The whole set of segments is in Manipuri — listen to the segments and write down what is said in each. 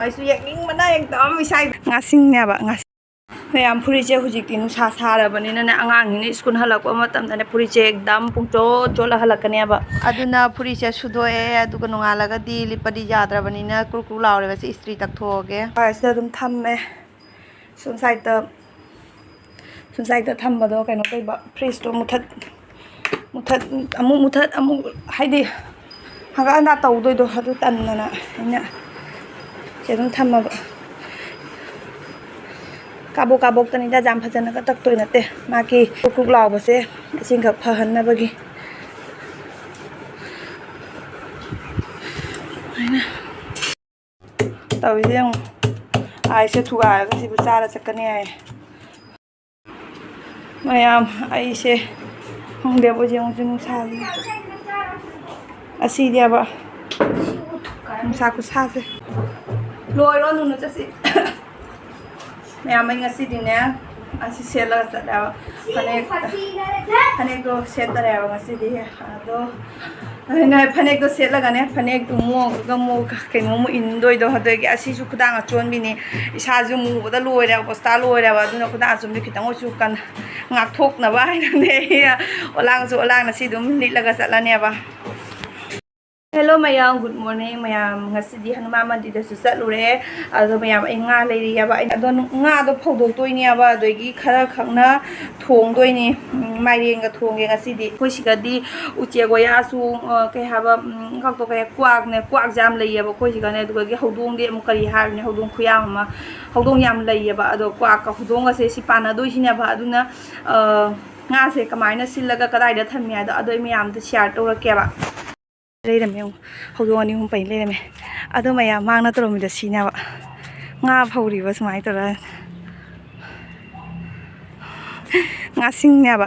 ꯑꯩꯁꯨ ꯌꯦꯡꯅꯤꯡꯕꯅ ꯌꯦꯡꯗꯕ ꯏꯁꯥ ꯉꯥꯁꯤꯡꯅꯦꯕ ꯉꯥꯁꯤꯡ ꯃꯌꯥꯝ ꯐꯨꯔꯤꯠꯁꯦ ꯍꯧꯖꯤꯛꯇꯤ ꯅꯨꯡꯁꯥ ꯁꯥꯔꯕꯅꯤꯅꯅꯦ ꯑꯉꯥꯡꯅꯤꯅ ꯁ꯭ꯀꯨꯜ ꯍꯜꯂꯛꯄ ꯃꯇꯝꯗꯅꯦ ꯐꯨꯔꯤꯠꯁꯦ ꯑꯦꯛꯗꯝ ꯄꯨꯡꯆꯣꯠ ꯆꯣꯠꯂ ꯍꯜꯂꯛꯀꯅꯦꯕ ꯑꯗꯨꯅ ꯐꯨꯔꯤꯠꯁꯦ ꯁꯨꯗꯣꯛꯑꯦ ꯑꯗꯨꯒ ꯅꯣꯡꯉꯥꯜꯂꯒꯗꯤ ꯂꯤꯠꯄꯗꯤ ꯌꯥꯗ꯭ꯔꯕꯅꯤꯅ ꯀ꯭ꯔꯨ ꯀ꯭ꯔꯨ ꯂꯥꯎꯔꯦꯕ ꯁꯤ ꯏꯁꯇ꯭ꯔꯤ ꯇꯛꯊꯣꯛꯑꯒꯦ ꯁꯤꯗ ꯑꯗꯨꯝ ꯊꯝꯃꯦ ꯁꯣꯝ ꯁꯥꯏꯗꯇ ꯊꯝꯕꯗꯣ ꯀꯩꯅꯣ ꯇꯧꯕ ꯐ꯭ꯔꯤꯖꯇꯣ ꯃꯨꯊꯠ ꯑꯃꯨꯛ ꯍꯥꯏꯗꯤ ꯍꯪꯒꯠ ꯍꯟꯗꯥ ꯇꯧꯗꯣꯏꯗꯣ ꯑꯗꯨ ꯇꯟꯗꯅ ꯑꯩꯅ ꯁꯤ ꯑꯗꯨꯝ ꯊꯝꯃꯕ ꯀꯥꯕꯣꯛꯇꯅꯤꯗ ꯌꯥꯝ ꯐꯖꯅꯒ ꯇꯛꯇꯣꯏ ꯅꯠꯇꯦ ꯃꯥꯒꯤ ꯀ꯭ꯔꯨꯛ ꯀ꯭ꯔꯨꯛ ꯂꯥꯎꯕꯁꯦ ꯏꯁꯤꯡꯈꯛ ꯐꯍꯟꯅꯕꯒꯤ ꯑꯩꯅ ꯇꯧꯔꯤꯁꯦ ꯑꯃꯨꯛ ꯑꯥꯏꯁꯦ ꯊꯨꯒꯥꯏꯔꯒ ꯁꯤꯕꯨ ꯆꯥꯔ ꯆꯠꯀꯅꯤ ꯍꯥꯏ ꯃꯌꯥꯝ ꯑꯩꯁꯦ ꯈꯪꯗꯦꯕ ꯍꯧꯖꯤꯛ ꯅꯨꯡꯁꯥꯁꯦ ꯑꯁꯤꯅꯦꯕ ꯅꯨꯡꯁꯥ ꯈꯨꯠꯁꯥꯁꯦ ꯂꯣꯏꯔꯣ ꯅꯨꯅ ꯆꯠꯁꯤ ꯃꯌꯥꯝ ꯑꯩ ꯉꯁꯤꯗꯤꯅꯦ ꯑꯁꯤ ꯁꯦꯠꯂꯒ ꯆꯠꯂꯦꯕ ꯐꯅꯦꯛꯇꯣ ꯁꯦꯠꯇꯔꯦꯕ ꯉꯁꯤꯗꯤ ꯑꯗꯣ ꯑꯩꯅ ꯐꯅꯦꯛꯇꯣ ꯁꯦꯠꯂꯒꯅꯦ ꯐꯅꯦꯛꯇꯨ ꯃꯣꯡꯉꯒ ꯑꯃꯨꯛ ꯀꯩꯅꯣꯃꯨꯛ ꯏꯟꯗꯣꯏꯗꯣ ꯑꯗꯒꯤ ꯑꯁꯤꯁꯨ ꯈꯨꯗꯥꯡ ꯑꯆꯣꯟꯕꯤꯅꯤ ꯏꯁꯥꯁꯨ ꯃꯨꯕꯗ ꯂꯣꯏꯔꯦꯕ ꯄꯣꯁꯇꯥ ꯂꯣꯏꯔꯦꯕ ꯑꯗꯨꯅ ꯈꯨꯗꯥꯡ ꯑꯆꯣꯟꯕꯤ ꯈꯤꯇꯪ ꯑꯣꯏꯁꯨ ꯉꯥꯛꯊꯣꯛꯅꯕ ꯍꯥꯏꯅꯅꯦ ꯑꯣꯂꯥꯡꯅ ꯁꯤ ꯑꯗꯨꯝ ꯂꯤꯠꯂꯒ ꯆꯠꯂꯅꯦꯕ ꯍꯦꯜꯂꯣ ꯃꯌꯥꯝ ꯒꯨꯗ ꯃꯣꯔꯅꯤꯡ ꯃꯌꯥꯝ ꯉꯁꯤꯗꯤ ꯍꯅꯨꯃꯥꯟ ꯃꯟꯗꯤꯔꯗꯁꯨ ꯆꯠꯂꯨꯔꯦ ꯑꯗꯣ ꯃꯌꯥꯝ ꯑꯩ ꯉꯥ ꯂꯩꯔꯤꯑꯕ ꯑꯗꯣ ꯉꯥꯗꯣ ꯐꯧꯗꯣꯛꯇꯣꯏꯅꯦꯕ ꯑꯗꯒꯤ ꯈꯔ ꯈꯛꯅ ꯊꯣꯡꯗꯣꯏꯅꯤ ꯃꯥꯏꯔꯦꯟꯒ ꯊꯣꯡꯒꯦ ꯉꯁꯤꯗꯤ ꯑꯩꯈꯣꯏ ꯁꯤꯒꯗꯤ ꯎꯆꯦꯛ ꯋꯥꯌꯥꯁꯨ ꯀꯩ ꯍꯥꯏꯕ ꯀ꯭ꯋꯥꯛꯁꯦ ꯌꯥꯝ ꯂꯩꯌꯦꯕ ꯑꯩꯈꯣꯏ ꯁꯤꯒꯅꯦ ꯑꯗꯨꯒ ꯍꯧꯗꯣꯡꯗꯤ ꯑꯃꯨꯛ ꯀꯔꯤ ꯍꯥꯏꯔꯨꯅꯤ ꯍꯧꯗꯣꯡ ꯈꯨꯌꯥꯝ ꯑꯃ ꯍꯧꯗꯣꯡ ꯌꯥꯝ ꯂꯩꯌꯦꯕ ꯑꯗꯣ ꯀ꯭ꯋꯥꯛꯀ ꯍꯧꯗꯣꯡꯒꯁꯦ ꯁꯤ ꯄꯥꯟꯅꯗꯣꯏꯁꯤꯅꯦꯕ ꯑꯗꯨꯅ ꯉꯥꯁꯦ ꯀꯃꯥꯏꯅ ꯁꯤꯜꯂꯒ ꯀꯗꯥꯏꯗ ꯊꯝꯃꯤ ꯍꯥꯏꯗꯣ ꯑꯗꯣ ꯑꯩ ꯃꯌꯥꯝꯗ ꯁꯤꯌꯥꯔ ꯇꯧꯔꯛꯀꯦꯕ ꯂꯩꯔꯝꯃꯦ ꯍꯧꯗꯣꯡ 2 3 ꯂꯩꯔꯝꯃꯦ ꯑꯗꯣ ꯃꯌꯥꯝ ꯃꯥꯡꯅ ꯇꯧꯔꯝꯃꯤꯗꯣ ꯁꯤꯅꯦꯕ ꯉꯥ ꯐꯧꯔꯤꯕ ꯁꯨꯃꯥꯏꯅ ꯇꯧꯔꯒ ꯉꯥꯁꯤꯡꯅꯦꯕ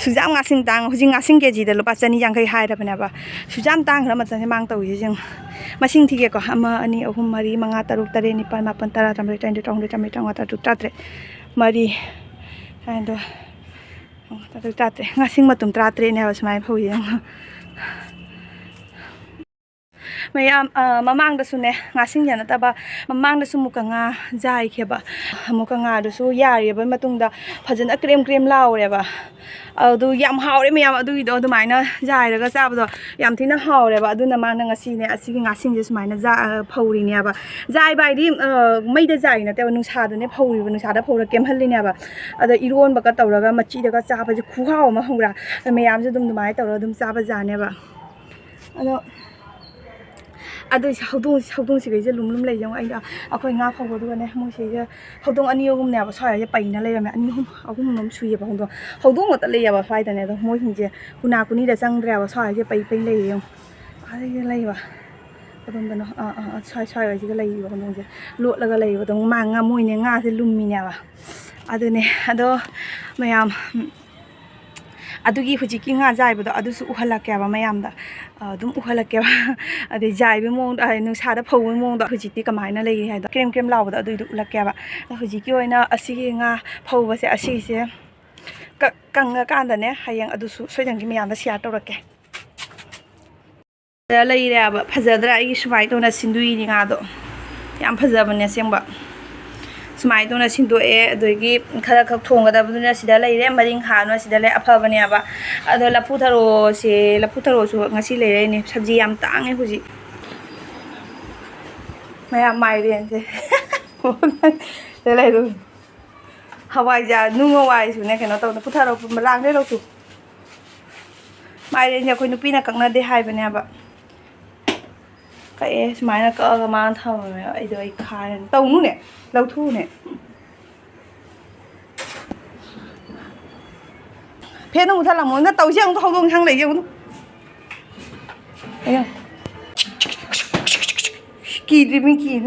ꯁꯨꯖꯥꯝ ꯉꯥꯁꯤꯡ ꯍꯧꯖꯤꯛ ꯉꯥꯁꯤꯡ ꯀꯦꯖꯤꯗ ꯂꯨꯄꯥ 150 ꯍꯥꯏꯔꯕꯅꯦꯕ ꯁꯨꯖꯥꯝ ꯇꯥꯡꯈ꯭ꯔ ꯃꯇꯝꯁꯦ ꯃꯥꯡ ꯇꯧꯔꯤꯁꯦ ꯌꯦꯡꯉꯨ ꯃꯁꯤꯡ ꯊꯤꯒꯦꯀꯣ 1 2 3 4 5 6 7 8 9 10 11 12 13 14 15 16 17 18 19 20 23 ꯉꯥꯁꯤꯡ ꯃꯇꯨꯝ 13ꯅꯦꯕ ꯁꯨꯃꯥꯏꯅ ꯐꯧꯏ ꯃꯌꯥꯝ ꯃꯃꯥꯡꯗꯁꯨꯅꯦ ꯉꯥꯁꯤꯡꯁꯦ ꯅꯠꯇꯕ ꯃꯃꯥꯡꯗꯁꯨ ꯑꯃꯨꯛꯀ ꯉꯥ ꯌꯥꯏꯈꯤꯕ ꯑꯃꯨꯛꯀ ꯉꯥꯗꯨꯁꯨ ꯌꯥꯔꯕ ꯃꯇꯨꯡꯗ ꯐꯖꯅ ꯀ꯭ꯔꯦꯝ ꯂꯥꯎꯔꯦꯕ ꯑꯗꯨ ꯌꯥꯝ ꯍꯥꯎꯔꯦ ꯃꯌꯥꯝ ꯑꯗꯨꯒꯤꯗꯣ ꯑꯗꯨꯃꯥꯏꯅ ꯌꯥꯏꯔꯒ ꯆꯥꯕꯗꯣ ꯌꯥꯝ ꯊꯤꯅ ꯍꯥꯎꯔꯦꯕ ꯑꯗꯨꯅ ꯃꯥꯅ ꯉꯁꯤꯅꯦ ꯑꯁꯤꯒꯤ ꯉꯥꯁꯤꯡꯁꯦ ꯁꯨꯃꯥꯏꯅ ꯐꯧꯔꯤꯅꯦꯕ ꯌꯥꯏꯕ ꯍꯥꯏꯗꯤ ꯃꯩꯗ ꯌꯥꯏ ꯅꯠꯇꯦꯕ ꯅꯨꯡꯁꯥꯗꯅꯦ ꯐꯧꯔꯤꯕ ꯅꯨꯡꯁꯥꯗ ꯐꯧꯔ ꯀꯦꯝꯍꯜꯂꯤꯅꯦꯕ ꯑꯗ ꯏꯔꯣꯟꯕꯒ ꯇꯧꯔꯒ ꯃꯆꯤꯗꯒ ꯆꯥꯕꯁꯦ ꯈꯨꯍꯥꯎ ꯑꯃ ꯈꯪꯕ꯭ꯔꯥ ꯃꯌꯥꯝꯁꯦ ꯑꯗꯨꯃꯥꯏꯅ ꯇꯧꯔꯒ ꯑꯗꯨꯝ ꯆꯥꯕ ꯖꯥꯠꯅꯦꯕ ꯑꯗꯣ ꯍꯧꯗꯣꯡꯁꯤꯒꯩꯁꯦ ꯂꯨꯝ ꯂꯩ ꯌꯦꯡꯉꯣ ꯑꯩꯈꯣꯏ ꯉꯥ ꯐꯧꯕꯗꯨꯒꯅꯦ ꯃꯣꯏꯁꯤꯒ ꯍꯧꯗꯣꯡ 2 3ꯅꯦꯕ ꯁ꯭ꯋꯥꯏꯁꯦ ꯄꯩꯅ ꯂꯩꯔꯝꯃꯦ 2 3 4 ꯁꯨꯏꯌꯦꯕ ꯍꯧꯗꯣꯡ ꯉꯥꯛꯇ ꯂꯩꯌꯦꯕ ꯁ꯭ꯋꯥꯏꯗꯅꯦ ꯑꯗꯣ ꯃꯣꯏꯁꯤꯡꯁꯦ ꯀꯨꯅꯤꯗ ꯆꯪꯗ꯭ꯔꯦꯕ ꯁ꯭ꯋꯥꯏꯁꯦ ꯄꯩ ꯂꯩꯌꯦ ꯌꯦꯡꯉꯣ ꯑꯗꯒꯤ ꯂꯩꯕ ꯑꯗꯣꯝꯗꯅꯣ ꯁ꯭ꯋꯥꯏꯁꯤꯒ ꯂꯩꯔꯤꯕ ꯍꯧꯗꯣꯡꯁꯦ ꯂꯣꯠꯂꯒ ꯂꯩꯕꯗꯣ ꯃꯣꯏꯅꯦ ꯉꯥꯁꯦ ꯂꯨꯝꯃꯤꯅꯦꯕ ꯑꯗꯨꯅꯦ ꯑꯗꯣ ꯃꯌꯥꯝ ꯑꯗꯨꯒꯤ ꯍꯧꯖꯤꯛꯀꯤ ꯉꯥ ꯖꯥꯏꯕꯗꯣ ꯑꯗꯨꯁꯨ ꯎꯍꯜꯂꯛꯀꯦꯕ ꯃꯌꯥꯝꯗ ꯑꯗꯨꯝ ꯎꯍꯜꯂꯛꯀꯦꯕ ꯑꯗꯩ ꯖꯥꯏꯕꯒꯤ ꯃꯑꯣꯡꯗ ꯅꯨꯡꯁꯥꯗ ꯐꯧꯕꯒꯤ ꯃꯑꯣꯡꯗ ꯍꯧꯖꯤꯛꯇꯤ ꯀꯃꯥꯏꯅ ꯂꯩꯔꯤ ꯍꯥꯏꯗꯣ ꯀ꯭ꯔꯦꯝ ꯂꯥꯎꯕꯗꯣ ꯑꯗꯨꯏꯗꯣ ꯎꯠꯂꯛꯀꯦꯕ ꯍꯧꯖꯤꯛꯀꯤ ꯑꯣꯏꯅ ꯑꯁꯤꯒꯤ ꯉꯥ ꯐꯧꯕꯁꯦ ꯑꯁꯤꯁꯦ ꯀꯪꯉꯀꯥꯟꯗꯅꯦ ꯍꯌꯦꯡ ꯑꯗꯨꯁꯨ ꯁꯣꯏꯗꯅꯒꯤ ꯃꯌꯥꯝꯗ ꯁꯤꯌꯥꯔ ꯇꯧꯔꯛꯀꯦ ꯂꯩꯔꯦꯕ ꯐꯖꯗ꯭ꯔꯥ ꯑꯩꯒꯤ ꯁꯨꯃꯥꯏꯅ ꯇꯧꯅ ꯁꯤꯟꯗꯨꯏꯅꯤ ꯉꯥꯗꯣ ꯌꯥꯝ ꯐꯖꯕꯅꯦ ꯑꯁꯦꯡꯕ ꯁꯨꯃꯥꯏꯅ ꯇꯧꯅ ꯁꯤꯟꯗꯣꯛꯑꯦ ꯑꯗꯒꯤ ꯈꯔ ꯈꯛ ꯊꯣꯡꯒꯗꯕꯗꯨꯅ ꯁꯤꯗ ꯂꯩꯔꯦ ꯃꯔꯤꯡ ꯈꯥꯅ ꯁꯤꯗ ꯂꯩ ꯑꯐꯕꯅꯦꯕ ꯑꯗꯣ ꯂꯐꯨ ꯊꯔꯣꯁꯨ ꯉꯁꯤ ꯂꯩꯔꯛꯏꯅꯦ ꯁꯕꯖꯤ ꯌꯥꯝ ꯇꯥꯡꯉꯦ ꯍꯧꯖꯤꯛ ꯃꯌꯥꯝ ꯃꯥꯏꯔꯦꯟꯁꯦ ꯂꯩꯔꯨ ꯍꯋꯥꯏꯖꯥꯔ ꯅꯨꯡ ꯍꯋꯥꯏꯁꯨꯅꯦ ꯀꯩꯅꯣ ꯇꯧꯅ ꯄꯨꯊꯔꯣ ꯂꯥꯡꯗꯩ ꯂꯧꯊꯣ ꯃꯥꯏꯔꯦꯟꯁꯦ ꯑꯩꯈꯣꯏ ꯅꯨꯄꯤꯅ ꯀꯛꯅꯗꯦ ꯍꯥꯏꯕꯅꯦꯕ ꯀꯛꯑꯦ ꯁꯨꯃꯥꯏꯅ ꯀꯛꯑꯒ ꯃꯥꯅ ꯊꯝꯃꯝꯃꯦꯕ ꯑꯩ ꯈꯥꯏꯔꯅꯤ ꯇꯧꯅꯨꯅꯦ ꯂꯧꯊꯣꯛꯎꯅꯦ ꯐꯦꯟ ꯑꯃꯨꯛ ꯊꯜꯂꯝꯃꯣ ꯇꯧꯁꯤ ꯑꯃꯨꯛ ꯍꯧꯗꯣꯡ ꯁꯪ ꯂꯩꯁꯦ ꯑꯃꯨꯛ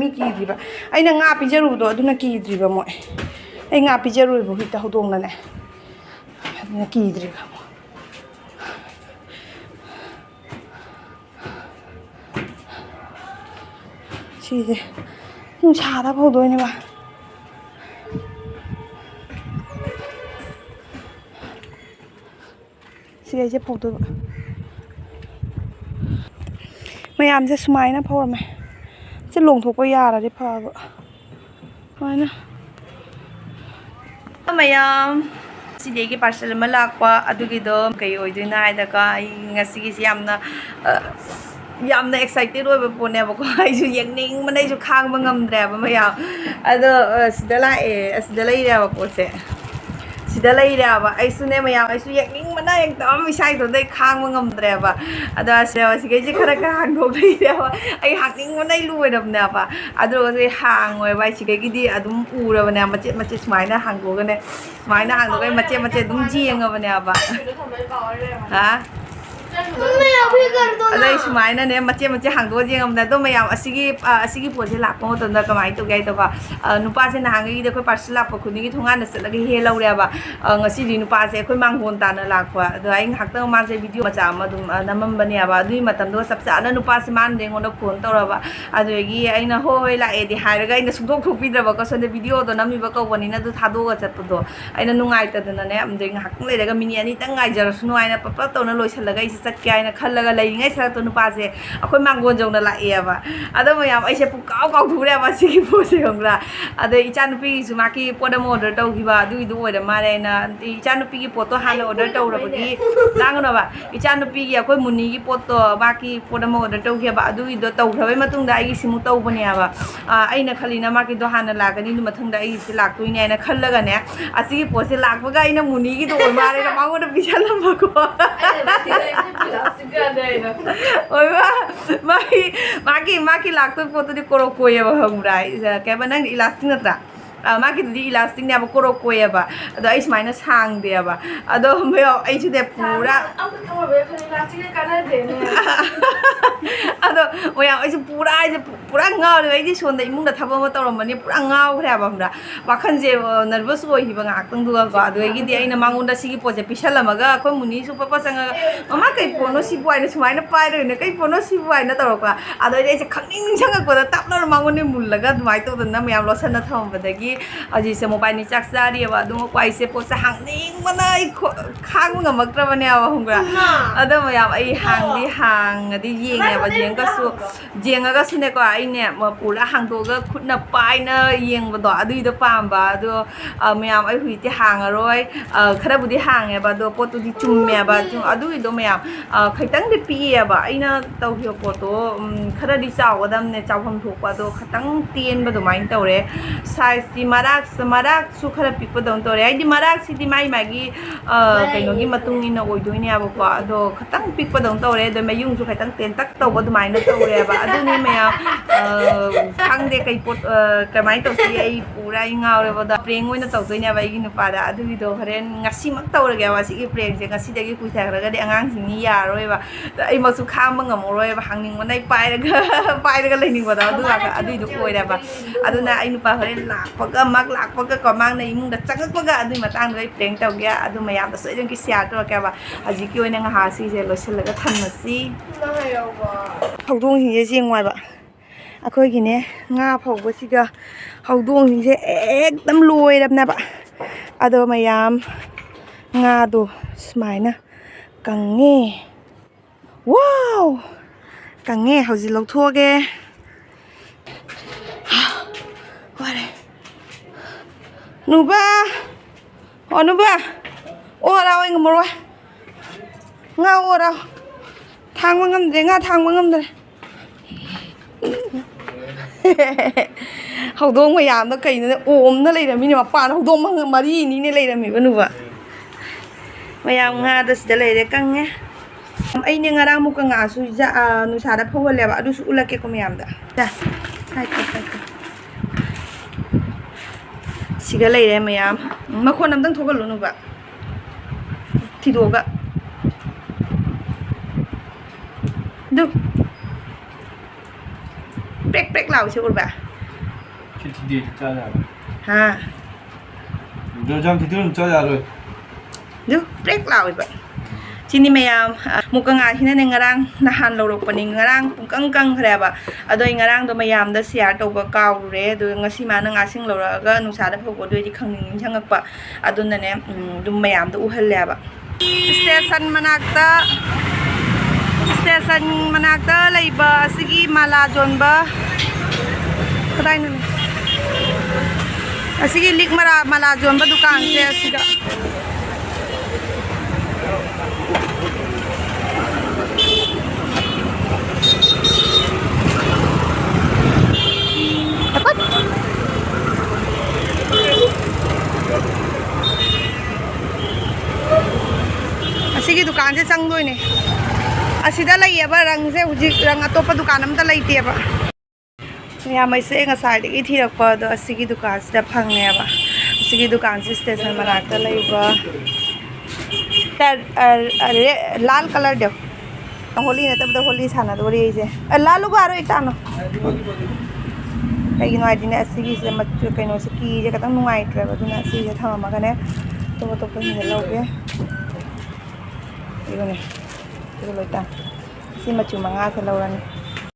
ꯃꯤ ꯀꯤꯗ꯭ꯔꯤꯕ ꯑꯩꯅ ꯉꯥ ꯄꯤꯖꯔꯨꯕꯗꯣ ꯑꯗꯨꯅ ꯀꯤꯗ꯭ꯔꯤꯕ ꯃꯣꯏ ꯑꯩ ꯉꯥ ꯄꯤꯖꯔꯨꯏꯕ ꯍꯧꯖꯤꯛꯇ ꯍꯧꯗꯣꯡꯅꯅꯦ ꯑꯗꯨꯅ ꯀꯤꯗ꯭ꯔꯤꯕ ꯁꯤꯁꯦ ꯅꯨꯡꯁꯥꯗ ꯐꯧꯗꯣꯏꯅꯦꯕ ꯁꯤꯒꯩꯁꯦ ꯐꯧꯗꯣꯏꯕ ꯃꯌꯥꯝꯁꯦ ꯁꯨꯃꯥꯏꯅ ꯐꯧꯔꯝꯃꯦ จะลงทุกปยาอะไรพาบมานะมายามสิเด็กparcel มาลักว่าอดูกิโดมก็อยู่ด้วยนะแต่ก็งั้นสิกิสยามนะexcited ด้วยแบบปนเนี่ยบอกว่าไอ้ชูยังนิ่งมันไอ้ชูค้างมันงำแดบมายามสิเดล่าสิเดล่าอีเดียบอกว่าสิเดล่าอีเดียว่าไอ้ชูเนี่ยมายามไอ้ชูยังนิ่งมันได้ยังต้องไม่ใช่ตัวได้ค้างมันงำแดบสิเกจิขนาดค้างตัวได้เดียวไอ้หักนิ่งมันได้รู้แบบเนี่ยป่ะก็สิห่างไว้สิเกจิดีอูระเนี่ยมันจะสมัยน่ะห่างตัวกันเนี่ยสมัยน่ะห่างตัวกันมันจะต้องจีงกันเนี่ยป่ะฮะอะไรสมัยนั้นเนี่ยมันจะห่างตัวจริงมันต้องไม่ยอมasigiปวดที่หลักเพราะว่าตอนนั้นก็ไม่ตัวแกตัวก็นุป้าเส้นห่างก็ยี่เด็กค่อยปัสสาวะพอคุณนี่ทุ่งงานเสร็จแล้วก็เฮล่าเรียบงั้นสินุป้าเส้นค่อยมังคนตาเนี่ยหลักว่าเดี๋ยวไอ้หักต้องมาเส้นวิดีโอมาจากมาดูน้ำมันบันเนี่ยดูมาทำตัวสับสนแล้วนุป้าเส้นมันเด้งคนละคนตัวเราเดี๋ยวยี่ไอ้น่ะโฮ้ยละเอ็ดหายแล้วก็ไอ้น่ะสุดทุกปีเดียวก็ส่วนในวิดีโอตัวนั้นมีบอกว่าวันนี้น่ะดูท่าดูก็จะตัวไอ้น่ะนุ่งไงแต่ตัวนั้นเนี่ยมันเด้งหักเลยแล้วก็มินิอันนี้ตั้งไงจะรู้นุ่งไงนะปั๊บตัวนั้นลอยเฉลยก็ไอ้สักแก่น่ะขันแล้วก็เลยไงสักตัวนุป้าเส้นค่อยมังคนจงนั่นละเอ๋ป่ะมายามไอ้เชฟปุ๊กเก่าถูเรียบสิโพสของเราอีจันปีสุมาคีปวดมอเดอร์เต้ากี่บาทดูไว้เดี๋ยวมาเลยนะอีจันปีกี่ปวดตัวฮันออเดอร์เต้าเราไปกี่นั่งนะบ่อีจันปีกี่ค่อยมุนีกี่ปวดตัวมาคีปวดมอเดอร์เต้ากี่บาทดูเต้าเราไปมาตรงได้อีสิมุเต้าปเนี่ยบ่ไอ้นักขลีนะมาคีตัวฮันนั่นละกันนี่ดูมาตรงได้อีสิหลักตัวเนี่ยนะขันแล้วกันเนี่ยสิกี่ปวดสิหลักเพราะไอ้น่ะมุนีกี่ตัวมาเลยนะมาคนพิจารณามากกว่าโอ้ยมาคีหลักตัวปวดตัวที่โกรธกุยบ่หงไรแกบ้านนั่งอีลาสติกนั่นแหละมาคิดดีอีลาสติกเนี่ยบ่โกรธกุยบ่ไอ้สมัยนั้นช่างเดียบ่ไม่เอาไอ้ชุดเด็บปูระเอาตัวเว็บอีลาสติกกันได้เด้ไม่เอาไอ้ชุดปูระเงาเลยไอ้ที่ชวนแต่อีมุงแต่ทับมาตลอดมันนี่ปูระเงาแค่บ่ว่าคันเจnervous บ่หิบังอักตั้งตัวก็ไอ้ที่ไอ้น่ะมังอุนดาสิกิโปจะพิชลมาก็ค่อยมุนีสุปปะสังก็มาไก่ปนสิบวยในสมัยนั้นไปเลยเนี่ยไก่ปนสิบวยนะตลอดก็ไอ้จะขังนิ่งช่างก็ตับแล้วมังอุนนี่มุนแล้วก็ไม่ตัวนั้นไม่เอาล้อสันนะทำไปแต่กี้อาจจะโมบายนี่จักซาเดียว่าดูมาไปเสียโพสห่างนิ่งมันไอ้ข้างมันกับมักระมันเนี่ยว่าหงกระไม่เอาไอ้ห่างที่ห่างที่ยิงเนี่ยว่ายิงก็สู้ยิงก็สู้เนี่ยก็ไอ้เนี่ยมาปูละห่างตัวก็ขุดนับไปนะยิงมาต่อดูตัวปามบ่ไม่เอาไอ้หุยที่ห่างอร่อยขณะบุตรห่างเนี่ยบ่ตัวปตุที่จุ่มเนี่ยบ่จุ่มดูตัวไม่เอาใครตั้งได้ปีอ่ะบ่ไอ้น่ะตัวเหี่ยวปตัวขณะที่เจ้าก็ดำเนี่ยเจ้าทำถูกบ่ตัวตั้งเตียนบ่ตัวไม่ตัวเลยไซส์ที่มารักสุขระปิดตัวตัวเลยไอ้ที่มารักสิที่ไม่กี้เป็นอย่างนี้มาตุ้งนี่นะโอ้ยด้วยเนี่ยบ่กว่าตัวตั้งปิดตัวเลยโดยไม่ยุ่งสุขใครตั้งเตียนตักตัวบ่ตัวไม่ตัวเลยบ่ดูนี่ไม่เอาข้างเด็กไอ้ปดcái máy tàu thì ai pura ingao rồi vào preng với nó tàu tôi nhà vậy cái nó pada adu itu keren ngasih mak tàu rồi cái apa sih cái preng sih ngasih dari kucing rồi cái angang sini ya rồi và ai masuk kham mengam rồi và hàng ning mana pai cái lên ning vào đó adu itu koi dah adu na ai nupa keren lạc pakai còn mang này mung đặt chắc pakai adu mà tang rồi preng tàu kia adu mà yam sợi trong cái xe rồi cái apa aji kêu anh hàng hasi rồi lo sel cái thân mà si học đông thì riêng ngoài vậy cái này ngà phồng với gì cơ học đông thì sẽ đâm lùi đâm nè bạn mà yam ngà đồ smile nè càng nghe wow càng nghe học gì lâu thua kìa qua đây nụ ba ô đâu anh ngồi rồi ngao ô đâu thang bằng ngâm đấy ngà thang bằng ngâm đây học đông mà yam nó cày nó ôm nó lấy ra mình mà pan học đông mà đi ní lấy ra mình vẫn được mà yam nga đó sẽ lấy ra căng nhé ai nè nga đang mua căng ngà suy ra nuôi xả đã phô lên bạn đu sụ là cái con yam đó đây hai cái xí cái lấy ra mà yam mà con nằm đang thua cái luôn bạn thì đồ cả được break lao chứ bạn thì cho ra ha rồi trong thì tôi cho ra rồi được break lao vậy sini mayam muka nga hina ngarang nahan lo ro pani ngarang pungkang khare ba adoi ngarang do mayam da share to ba kaw re do ngasi ma na ngasing lo ra ga nusa da phok do di khangning changak pa adun ne dum mayam do uhal le ba station manakta leiba sigi mala jon ba ꯀꯗꯥꯏꯅꯣꯅꯦ ꯑꯁꯤꯒꯤ ꯂꯤꯛ ꯃꯂꯥ ꯌꯣꯟꯕ ꯗꯨꯀꯥꯟꯁꯦ ꯑꯁꯤꯗ ꯑꯁꯤꯒꯤ ꯗꯨꯀꯥꯟꯁꯦ ꯆꯪꯗꯣꯏꯅꯦ ꯑꯁꯤꯗ ꯂꯩꯌꯦꯕ ꯔꯪꯁꯦ ꯍꯧꯖꯤꯛ ꯔꯪ ꯑꯇꯣꯞꯄ ꯗꯨꯀꯥꯟ ꯑꯝꯇ ꯂꯩꯇꯦꯕ ꯃꯌꯥꯝꯁꯦ ꯉꯁꯥꯏꯗꯒꯤ ꯊꯤꯔꯛꯄ ꯑꯗꯣ ꯑꯁꯤꯒꯤ ꯗꯨꯀꯥꯟꯁꯤꯗ ꯐꯪꯉꯦꯕ ꯑꯁꯤꯒꯤ ꯗꯨꯀꯥꯟꯁꯤ ꯁ꯭ꯇꯦꯁꯟ ꯃꯅꯥꯛꯇ ꯂꯩꯕ लाल कलर दो होली नतबदा होली सानदोरी इसे लालू बारो एक तानो कईनो आइदिने असिगिसे मच्चु कईनो से कीजे खतंग नुंगाइट्रेबा दुना असिगे थममगने तो पहिने लौगे इगोने इगो लोइता सि मच्चु मंगा से लौरानी